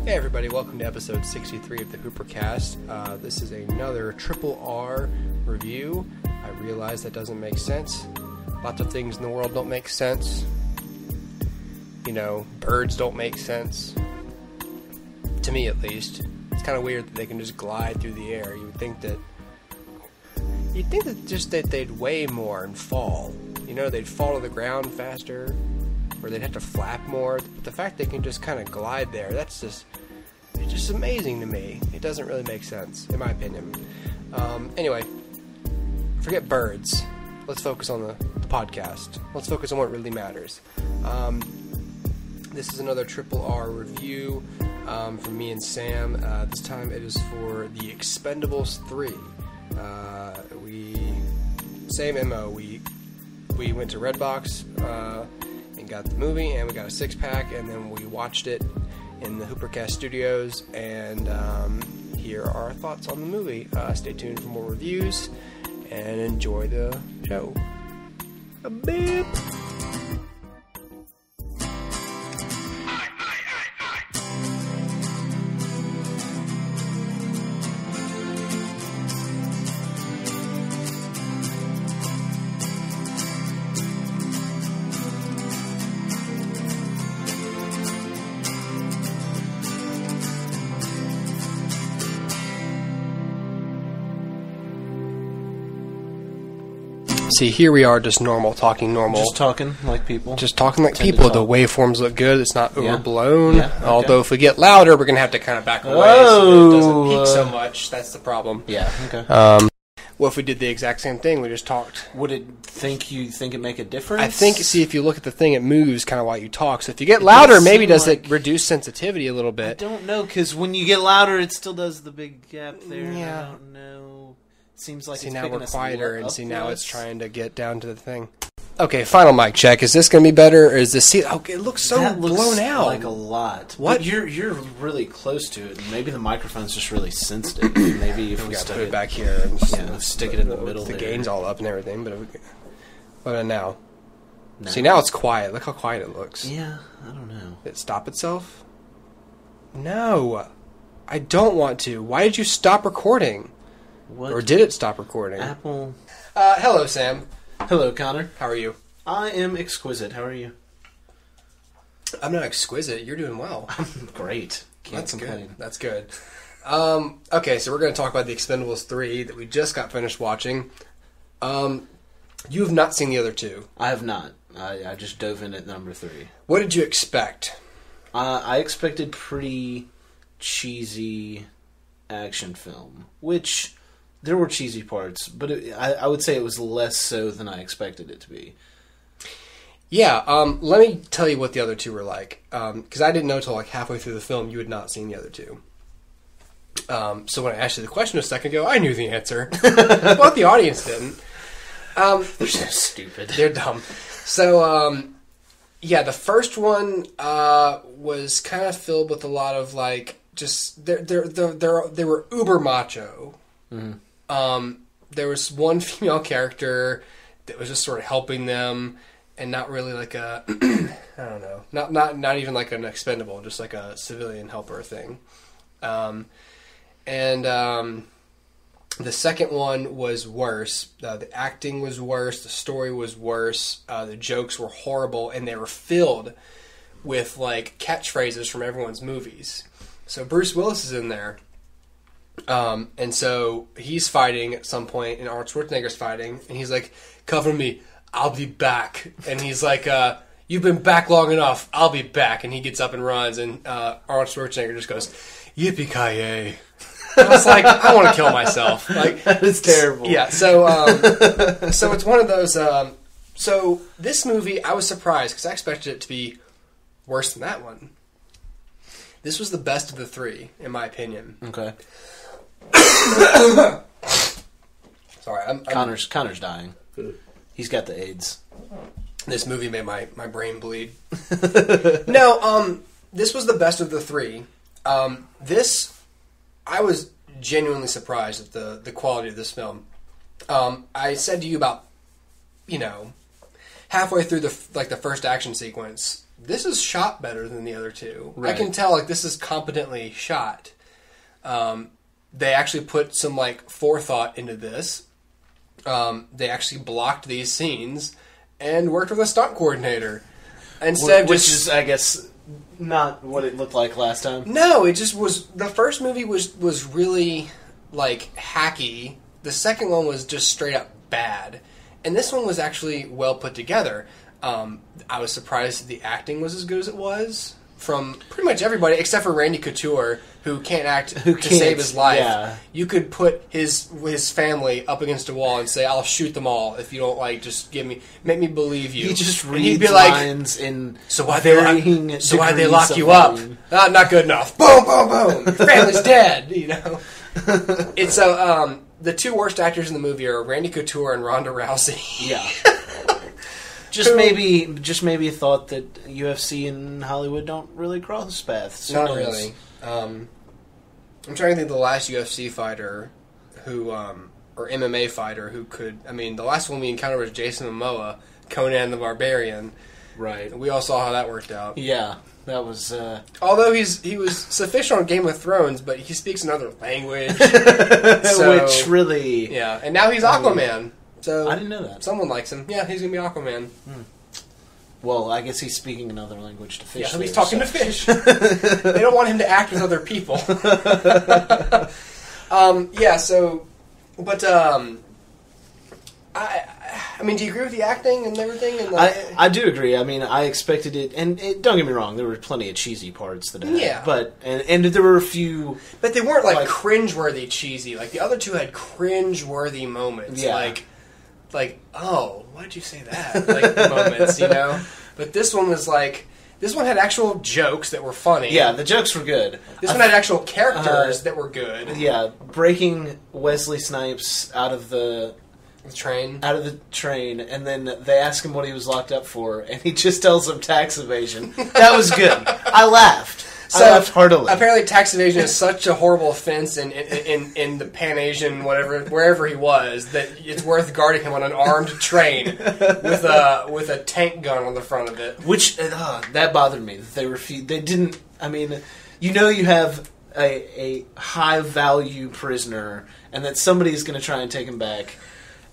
Hey everybody, welcome to episode 63 of the HooperCast. This is another Triple R review. I realize that doesn't make sense. Lots of things in the world don't make sense. You know, birds don't make sense. To me at least. It's kind of weird that they can just glide through the air. You'd think that just that they'd weigh more and fall. You know, they'd fall to the ground faster, or they'd have to flap more. But the fact they can just kind of glide there, it's just amazing to me. It doesn't really make sense, in my opinion. Anyway, forget birds. Let's focus on the podcast. Let's focus on what really matters. This is another Triple R review from me and Sam. This time it is for the Expendables 3. Same MO. We went to Redbox and got the movie, and we got a 6-pack, and then we watched it in the HooperCast studios, and here are our thoughts on the movie. Stay tuned for more reviews, and enjoy the show. A beep! See, here we are, just talking normal. Just talking like people. Just talking like people. The waveforms look good. It's not overblown. Yeah, okay. Although if we get louder, we're going to have to kind of back away so it doesn't peak so much. That's the problem. Yeah, okay. What if we did the exact same thing? We just talked. Would you think it make a difference? I think, see, if you look at the thing, it moves kind of while you talk. So if you get louder, maybe does it reduce sensitivity a little bit? I don't know, because when you get louder, it still does the big gap there. Yeah. I don't know. Seems like see, it's now we're quieter, and see, now it's trying to get down to the thing. Okay, final mic check. Is this going to be better, or is this... Okay, it looks so blown out. Like a lot. What? But you're really close to it. Maybe the microphone's just really sensitive. Maybe if we put it back here and stick it in the middle. The gain's all up and everything, but what about now? No. See, now it's quiet. Look how quiet it looks. Yeah, I don't know. Did it stop itself? No, I don't want to. Why did you stop recording? What? Or did it stop recording? Apple. Hello, Sam. Hello, Connor. How are you? I am exquisite. How are you? I'm not exquisite. You're doing well. I'm great. Can't complain. Good. That's good. Okay, so we're going to talk about the Expendables 3 that we just got finished watching. You have not seen the other two. I have not. I just dove in at number 3. What did you expect? I expected pretty cheesy action film, which... There were cheesy parts, but I would say it was less so than I expected it to be. Yeah, let me tell you what the other two were like. Because I didn't know until like halfway through the film you had not seen the other two. So when I asked you the question a second ago, I knew the answer. Well, the audience didn't. They're so stupid. They're dumb. So, yeah, the first one was kind of filled with a lot of like, just, they were uber macho. Mm-hmm. There was one female character that was just sort of helping them, and not really like a, I don't know, not even like an expendable, just like a civilian helper thing. The second one was worse. The acting was worse. The story was worse. The jokes were horrible, and they were filled with like catchphrases from everyone's movies. So Bruce Willis is in there. And so he's fighting at some point, and Arnold Schwarzenegger's fighting, and he's like, "Cover me, I'll be back." And he's like, "You've been back long enough, I'll be back." And he gets up and runs, and Arnold Schwarzenegger just goes, "Yippee-ki-yay." I was like, I want to kill myself. Like, that is terrible. Yeah, so it's one of those... so this movie, I was surprised, because I expected it to be worse than that one. This was the best of the three, in my opinion. Okay. Sorry, Connor's dying. He's got the AIDS. This movie made my brain bleed. No, this was the best of the three. I was genuinely surprised at the quality of this film. I said to you about, halfway through the first action sequence, this is shot better than the other two. Right. I can tell, like, this is competently shot. They actually put some, like, forethought into this. They actually blocked these scenes and worked with a stunt coordinator. Which is, I guess, not what it looked like last time. No, it just was... The first movie was really, like, hacky. The second one was just straight up bad. And this one was actually well put together. I was surprised that the acting was as good as it was from pretty much everybody, except for Randy Couture, who can't act to save his life. Yeah. You could put his family up against a wall and say, "I'll shoot them all if you don't like. Just make me believe you." He just and reads he'd be like, lines in "So why'd varying they lock you degrees up? of volume. Not good enough. Boom, boom, boom. Your family's dead." You know. It's the two worst actors in the movie are Randy Couture and Ronda Rousey. Yeah. Just maybe thought that UFC and Hollywood don't really cross paths. Not really. I'm trying to think of the last UFC fighter who, or MMA fighter who could. I mean, the last one we encountered was Jason Momoa, Conan the Barbarian. Right. We all saw how that worked out. Yeah, that was. Although he was sufficient on Game of Thrones, but he speaks another language, which really. Yeah, and now he's Aquaman. So I didn't know that. Someone likes him. Yeah, he's gonna be Aquaman. Well, I guess he's speaking another language to fish. Yeah, he's talking to fish. They don't want him to act with other people. I mean, do you agree with the acting and everything? And I do agree. I mean, I expected it, and don't get me wrong, there were plenty of cheesy parts that I had. Yeah. But and there were a few, but they weren't like cringeworthy cheesy. Like the other two had cringeworthy moments. Yeah. Like, oh, why'd you say that? Like moments, you know. But this one was like. This one had actual jokes that were funny. Yeah, the jokes were good. This one had actual characters that were good. Yeah, breaking Wesley Snipes out of the train, and then they ask him what he was locked up for, and he just tells them tax evasion. That was good. I laughed. I laughed heartily. Apparently, tax evasion is such a horrible offense in the Pan Asian wherever he was that it's worth guarding him on an armed train with a tank gun on the front of it. Which that bothered me. That they didn't. I mean, you have a high value prisoner, and that somebody's going to try and take him back,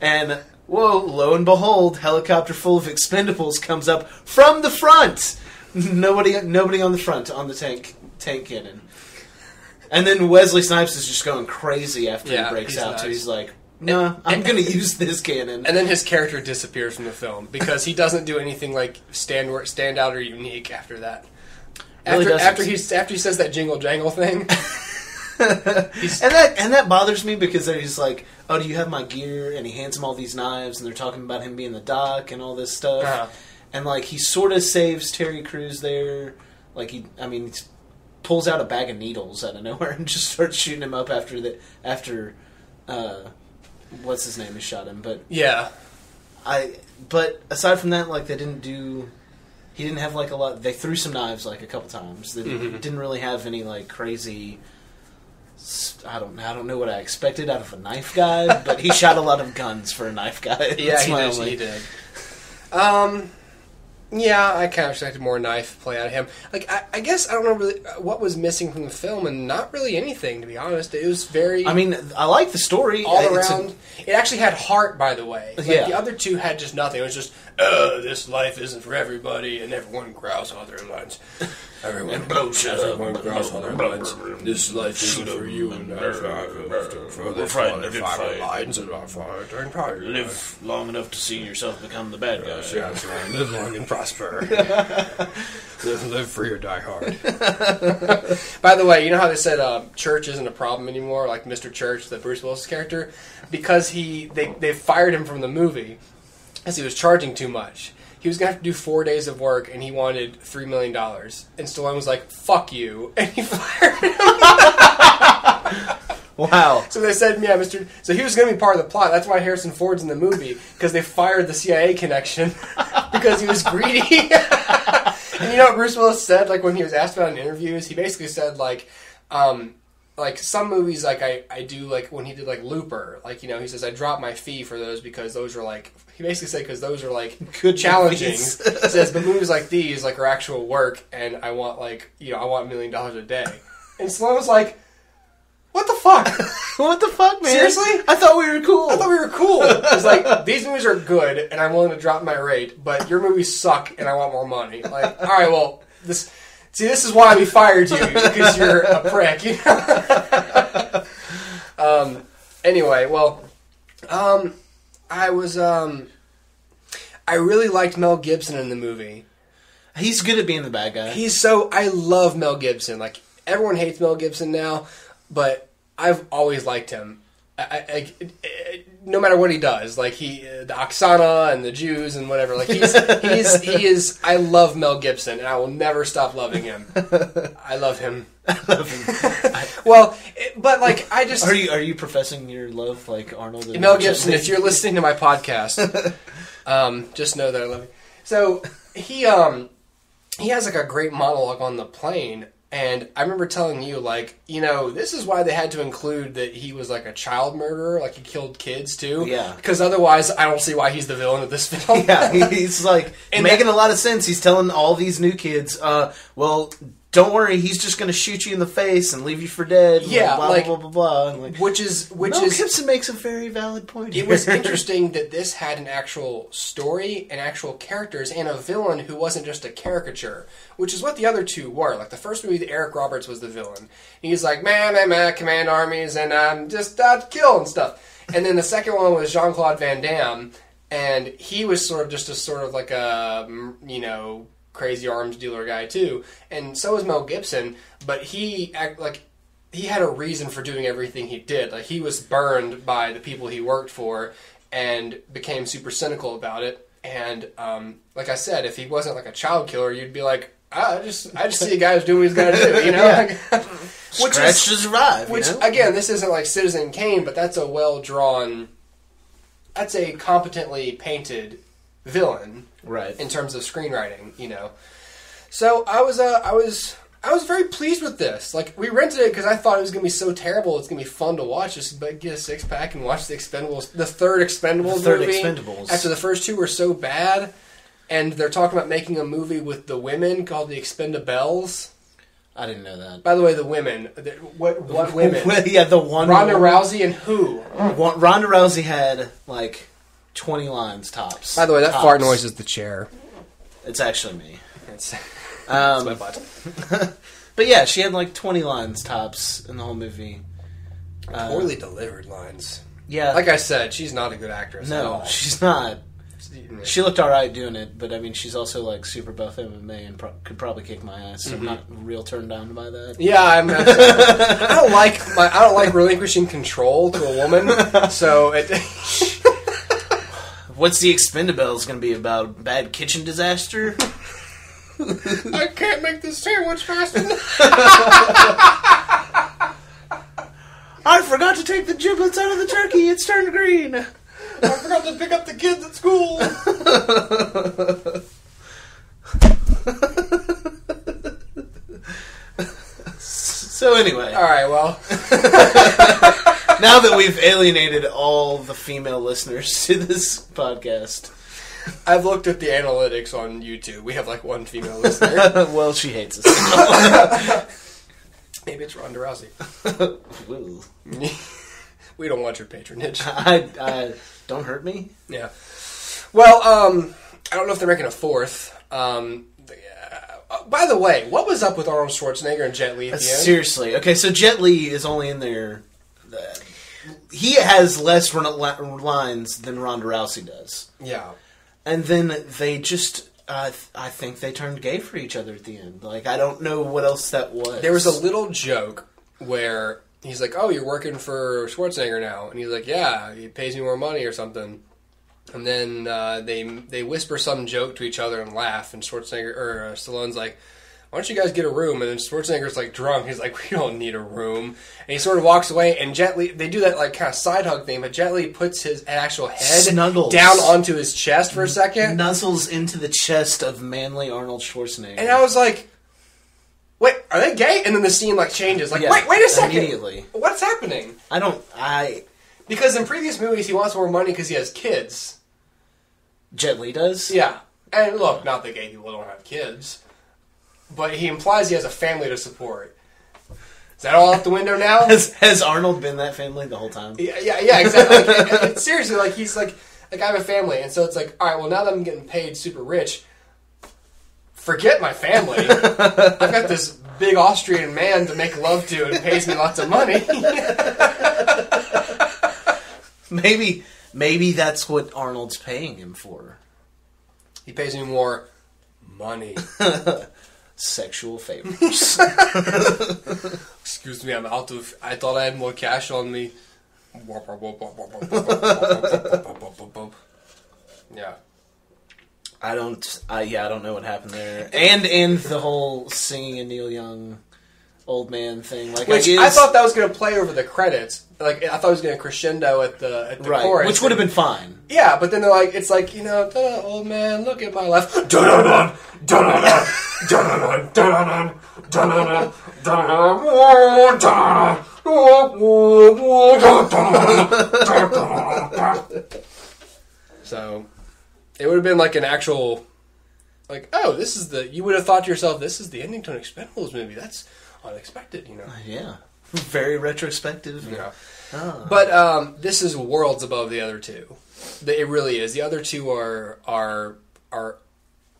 and whoa, lo and behold, helicopter full of Expendables comes up from the front. Nobody on the front on the tank cannon, and then Wesley Snipes is just going crazy after he breaks out. Nice. So he's like, "No, I'm going to use this cannon." And then his character disappears from the film because he doesn't do anything like stand out or unique after that. After he says that jingle jangle thing, and that bothers me because he's like, "Oh, do you have my gear?" And he hands him all these knives, and they're talking about him being the doc and all this stuff. Uh-huh. And, like, he sort of saves Terry Crews there. Like, he pulls out a bag of needles out of nowhere and just starts shooting him up after what's his name has shot him. But yeah. But aside from that, like, he didn't have, like, a lot. They threw some knives, like, a couple times. They didn't really have any, like, crazy. I don't know what I expected out of a knife guy, but he shot a lot of guns for a knife guy. Yeah, he did. Yeah, I kind of expected more knife play out of him. Like, I guess I don't know really what was missing from the film, and not really anything, to be honest. It was very... I mean, I like the story. All around. It actually had heart, by the way. Like, yeah. The other two had just nothing. It was just, this life isn't for everybody, and everyone growls on their lines. Everyone growls on their lines. This life isn't for you, and we're fighting the fight lines and our fight. Live long enough to see yourself become the bad guy. Yes, live long and prosper. live free or die hard. By the way, you know how they said Church isn't a problem anymore? Like Mr. Church, the Bruce Willis character? Because they fired him from the movie because he was charging too much. He was going to have to do 4 days of work, and he wanted $3 million. And Stallone was like, fuck you. And he fired him. Wow. So they said, yeah, Mr. So he was going to be part of the plot. That's why Harrison Ford's in the movie, because they fired the CIA connection because he was greedy. And you know what Bruce Willis said, like, when he was asked about it in interviews? He basically said, like, like some movies, like I do, like when he did like Looper, like, you know, he says I dropped my fee for those because those are like, he basically said because those are like good challenging. He movies. says, but movies like these like are actual work, and I want like, you know, I want $1 million a day. And Stallone was like, what the fuck? What the fuck, man? Seriously? I thought we were cool. I thought we were cool. It's like, these movies are good, and I'm willing to drop my rate, but your movies suck, and I want more money. Like, all right, well, this is why we fired you, because you're a prick. You know? Anyway, well, I really liked Mel Gibson in the movie. He's good at being the bad guy. I love Mel Gibson. Like, everyone hates Mel Gibson now, but I've always liked him. No matter what he does, like the Oksana and the Jews and whatever, like he is. I love Mel Gibson, and I will never stop loving him. I love him. Well, but like I just are you professing your love like Arnold? And Mel Gibson? If you're listening to my podcast, just know that I love you. So he has like a great monologue on the plane. And I remember telling you, like, you know, this is why they had to include that he was, like, a child murderer, like, he killed kids, too. Yeah. Because otherwise, I don't see why he's the villain of this film. Yeah, he's, like, making a lot of sense. He's telling all these new kids, well, don't worry, he's just going to shoot you in the face and leave you for dead. Yeah, blah, like, blah, blah, blah, blah. And like, which is Mel Gibson makes a very valid point here. It was interesting that this had an actual story and actual characters and a villain who wasn't just a caricature, which is what the other two were. Like the first movie, Eric Roberts was the villain. He's like, man, command armies and just killing stuff. And then the second one was Jean-Claude Van Damme, and he was sort of like a, you know, crazy arms dealer guy too, and so was Mel Gibson. But he had a reason for doing everything he did. Like he was burned by the people he worked for, and became super cynical about it. And like I said, if he wasn't like a child killer, you'd be like, I just see a guy who's doing what he's got to do, you know. Yeah. Scratch to survive. Which, you know? Again, this isn't like Citizen Kane, but that's a well drawn, that's a competently painted villain. Right. In terms of screenwriting, you know. So I was very pleased with this. Like, we rented it because I thought it was going to be so terrible. It's going to be fun to watch. Just get a six pack and watch the Expendables, the third Expendables movie. After the first two were so bad, and they're talking about making a movie with the women called the Expendables. I didn't know that. By the way, the women. What women? Yeah, the one. Ronda Rousey and who? Ronda Rousey had like 20 lines tops. By the way, that fart noise is the chair. It's actually me. It's my butt. But yeah, she had like 20 lines tops in the whole movie. Poorly delivered lines. Yeah. Like I said, she's not a good actress at all. No, she's not. She looked alright doing it, but I mean, she's also like super buff MMA and could probably kick my ass. So I'm not real turned on by that. Yeah, I don't like relinquishing control to a woman. So it. What's the Expendables going to be about? Bad kitchen disaster? I can't make this sandwich fast enough. I forgot to take the giblets out of the turkey. It's turned green. I forgot to pick up the kids at school. So anyway. All right, well. Now that we've alienated all the female listeners to this podcast. I've looked at the analytics on YouTube. We have like one female listener. Well, she hates us. Maybe it's Ronda Rousey. Ooh. We don't want your patronage. I don't hurt me. Yeah. Well, I don't know if they're making a fourth. By the way, what was up with Arnold Schwarzenegger and Jet Li at the end? Seriously. Okay, so Jet Li is only in there. He has less lines than Ronda Rousey does. Yeah. And then they just, I think they turned gay for each other at the end. Like, I don't know what else that was. There was a little joke where he's like, oh, you're working for Schwarzenegger now. And he's like, yeah, he pays me more money or something. And then they whisper some joke to each other and laugh. And Stallone's like, why don't you guys get a room? And then Schwarzenegger's like drunk. He's like, we don't need a room. And he sort of walks away. And Jet Li, they do that like kind of side hug thing, but Jet Li puts his actual head Snuggles down onto his chest for a second. Nuzzles into the chest of manly Arnold Schwarzenegger. And I was like, wait, are they gay? And then the scene like changes. Like, wait a second. Immediately. What's happening? Because in previous movies he wants more money because he has kids. Jet Li does? Yeah. And look, not that gay people don't have kids. But he implies he has a family to support. Is that all out the window now? Has Arnold been that family the whole time? Yeah, exactly. Like, seriously, like he's like I have a family, and so it's like, all right, well now that I'm getting paid super rich, forget my family. I've got this big Austrian man to make love to and pays me lots of money. Maybe that's what Arnold's paying him for. He pays me more money. Sexual favors. Excuse me, I'm out of... I thought I had more cash on me. Yeah. I don't know what happened there. And the whole singing a Neil Young old man thing. Like, I thought that was going to play over the credits. Like, I thought it was going to crescendo at the chorus. Which would have been fine. Yeah, but then they're like, it's like, old man, look at my life. Dun-dun-dun, dun-dun-dun, dun-dun-dun, dun-dun-dun, dun-dun-dun, dun-dun-dun. So, it would have been like an actual, like, this is you would have thought to yourself, this is the ending to an Expendables movie. That's unexpected, Yeah. Very retrospective. Yeah. Oh. But this is worlds above the other two. It really is. The other two are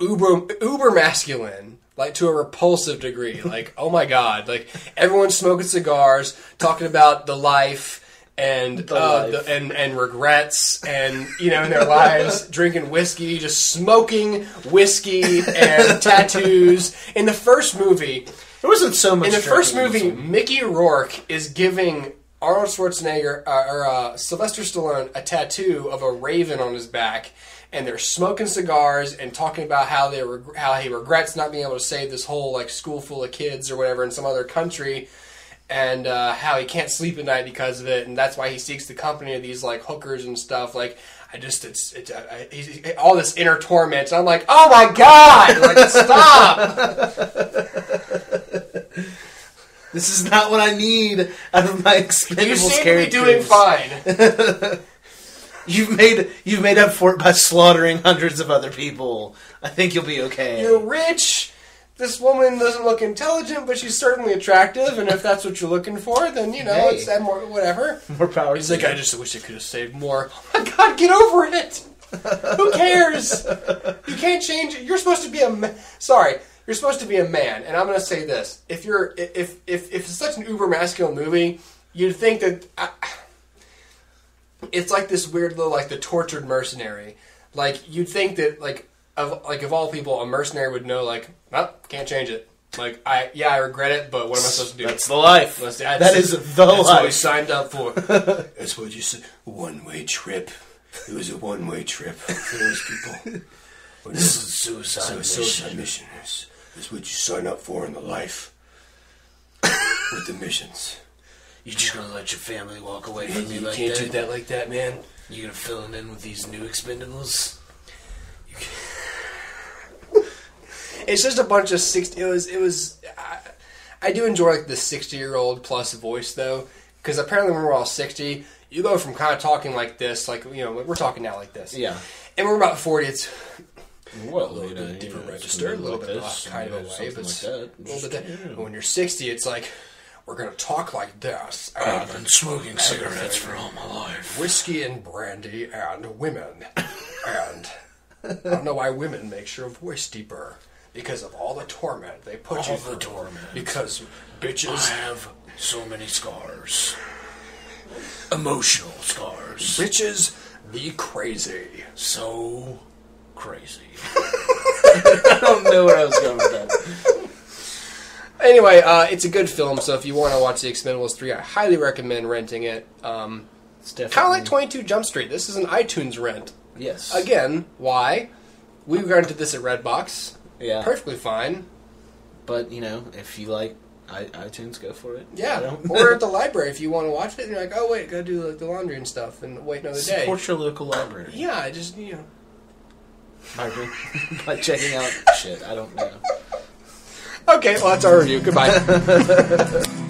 uber masculine, like to a repulsive degree. Like, oh my god, like everyone's smoking cigars, talking about the life and and regrets and in their lives, drinking whiskey, just smoking whiskey and tattoos. In the first movie, there wasn't so much. In the first movie, Mickey Rourke is giving Arnold Schwarzenegger or Sylvester Stallone a tattoo of a raven on his back, and they're smoking cigars and talking about how he regrets not being able to save this whole like school full of kids or whatever in some other country, and how he can't sleep at night because of it, and that's why he seeks the company of these like hookers and stuff. Like it's all this inner torment, and I'm like, oh my god, like stop. This is not what I need out of my Expendables characters. You seem to be doing fine. You've made up for it by slaughtering hundreds of other people. I think you'll be okay. You're rich. This woman doesn't look intelligent, but she's certainly attractive. And if that's what you're looking for, then it's that more whatever. More power. He's like, I just wish I could have saved more. Oh my god, get over it. Who cares? You can't change it. You're supposed to be You're supposed to be a man, and I'm going to say this: if it's such an uber masculine movie, you'd think that it's like this weird little like the tortured mercenary. Like you'd think that of all people, a mercenary would know can't change it. Like I regret it, but what am I supposed to do? That's the life. That is the life. That's what we signed up for. That's what you said. One-way trip. It was a one-way trip for those people. This is a suicide mission. That's what you sign up for in the life with the missions. You're just gonna let your family walk away from me like that? You can't do that like that, man. You're gonna fill it in with these new Expendables? It's just a bunch of 60. It was. I do enjoy the 60-year-old plus voice though, because apparently when we're all 60, you go from kind of talking like this, we're talking now like this. Yeah. And we're about 40. It's a little bit different register, a little bit kind of a way, but a little bit. When you're 60, it's like we're gonna talk like this. I've been smoking cigarettes for all my life. Whiskey and brandy and women, and I don't know why women make your voice deeper because of all the torment they put you through. All the torment. Because bitches have so many scars, emotional scars. Bitches be crazy. So crazy. I don't know where I was going with that. Anyway, it's a good film, so if you want to watch The Expendables 3, I highly recommend renting it. It's definitely kind of like 22 Jump Street. This is an iTunes rent. Yes. Again, why? We rented this at Redbox. Yeah. Perfectly fine. But, if you like iTunes, go for it. Yeah. Or at the library if you want to watch it, and you're like, oh, wait, gotta do the laundry and stuff, and wait another day. Support your local library. Yeah, just, By checking out shit. I don't know. Okay. Okay, well, that's our review. Goodbye.